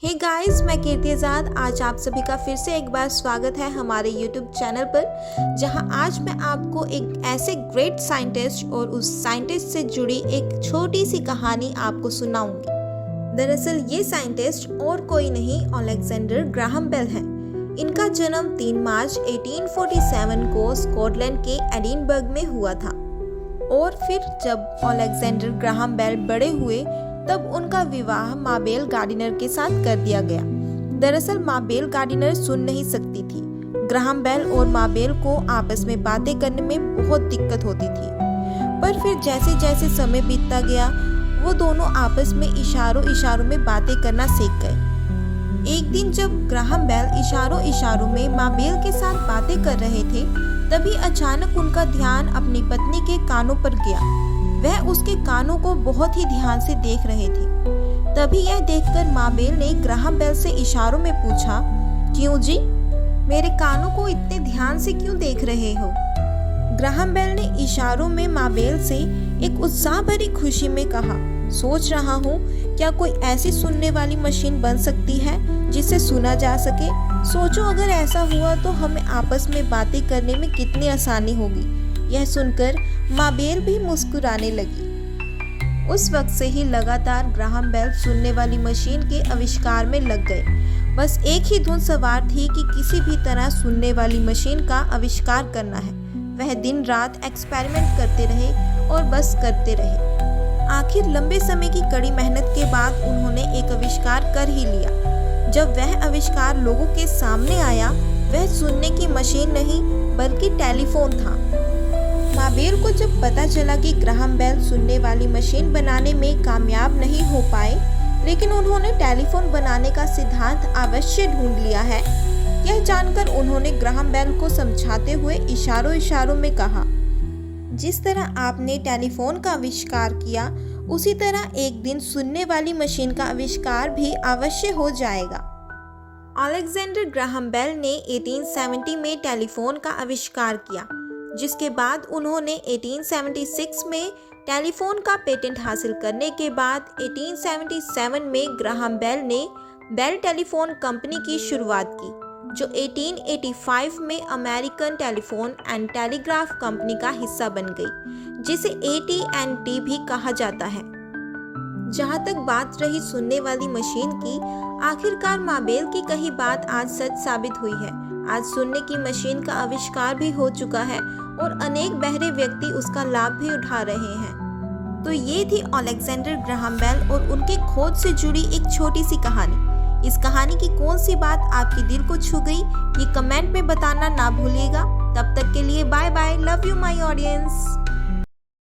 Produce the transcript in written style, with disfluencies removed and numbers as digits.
Hey guys, मैं कीर्ति आजाद। आज आप सभी का फिर से एक बार स्वागत है हमारे यूट्यूब चैनल पर, जहां आज मैं आपको एक ऐसे ग्रेट साइंटिस्ट और उस साइंटिस्ट से जुड़ी एक छोटी सी कहानी आपको सुनाऊंगी। दरअसल ये साइंटिस्ट और कोई नहीं, अलेक्जेंडर ग्राहम बेल है। इनका जन्म 3 मार्च 1847 को स्कॉटलैंड के एडिनबर्ग में हुआ था और फिर जब अलेक्जेंडर ग्राहम बेल बड़े हुए तब उनका विवाह माबेल गार्डिनर के साथ कर दिया गया। दरअसल माबेल गार्डिनर सुन नहीं सकती थी। ग्राहम बेल और माबेल को आपस में बातें करने में बहुत दिक्कत होती थी, पर फिर जैसे जैसे समय बीतता गया वो दोनों आपस में इशारों में बातें करना सीख गए। एक दिन जब ग्राहम बेल इशारों में माबेल के साथ बातें कर रहे थे, तभी अचानक उनका ध्यान अपनी पत्नी के कानों पर गया। वह उसके कानों को बहुत ही ध्यान से देख रहे थे। तभी यह देखकर माबेल ने ग्राहम बेल से इशारों में पूछा, क्यों जी, मेरे कानों को इतने ध्यान से क्यों देख रहे हो? ग्राहम बेल ने इशारों में माबेल से एक उत्साह भरी खुशी में कहा, सोच रहा हूँ क्या कोई ऐसी सुनने वाली मशीन बन सकती है जिससे सुना जा सके। सोचो अगर ऐसा हुआ तो हमें आपस में बातें करने में कितनी आसानी होगी। यह सुनकर माबेल भी मुस्कुराने लगी। उस वक्त से ही लगातार ग्राहम बेल सुनने वाली मशीन के आविष्कार में लग गए। बस एक ही धुन सवार थी कि किसी भी तरह सुनने वाली मशीन का आविष्कार करना है। वह दिन रात एक्सपेरिमेंट करते रहे और बस करते रहे। आखिर लंबे समय की कड़ी मेहनत के बाद उन्होंने एक आविष्कार कर ही लिया। जब वह आविष्कार लोगों के सामने आया, वह सुनने की मशीन नहीं बल्कि टेलीफोन था। माबेल को जब पता चला कि ग्राहम बेल सुनने वाली मशीन बनाने में कामयाब नहीं हो पाए, लेकिन उन्होंने टेलीफोन बनाने का सिद्धांत अवश्य ढूंढ लिया है, यह जानकर उन्होंने ग्राहम बेल को समझाते हुए इशारों में कहा, जिस तरह आपने टेलीफोन का आविष्कार किया, उसी तरह एक दिन सुनने वाली मशीन का आविष्कार भी अवश्य हो जाएगा। अलेक्जेंडर ग्राहम बेल ने 1870 में टेलीफोन का आविष्कार किया, जिसके बाद उन्होंने 1876 में टेलीफोन का पेटेंट हासिल करने के बाद 1877 में ग्राहम बेल ने बेल टेलीफोन कंपनी की शुरुआत की, जो 1885 में American telephone and telegraph company का हिस्सा बन गई, जिसे AT&T भी कहा जाता है। जहाँ तक बात रही सुनने वाली मशीन की, आखिरकार माबेल की कही बात आज सच साबित हुई है। आज सुनने की मशीन का आविष्कार भी हो चुका है और अनेक बहरे व्यक्ति उसका लाभ भी उठा रहे हैं। तो ये थी अलेक्जेंडर ग्राहम बेल और उनके खोज से जुड़ी एक छोटी सी कहानी। इस कहानी की कौन सी बात आपके दिल को छू गई, ये कमेंट में बताना ना भूलिएगा। तब तक के लिए bye bye. Love you my audience.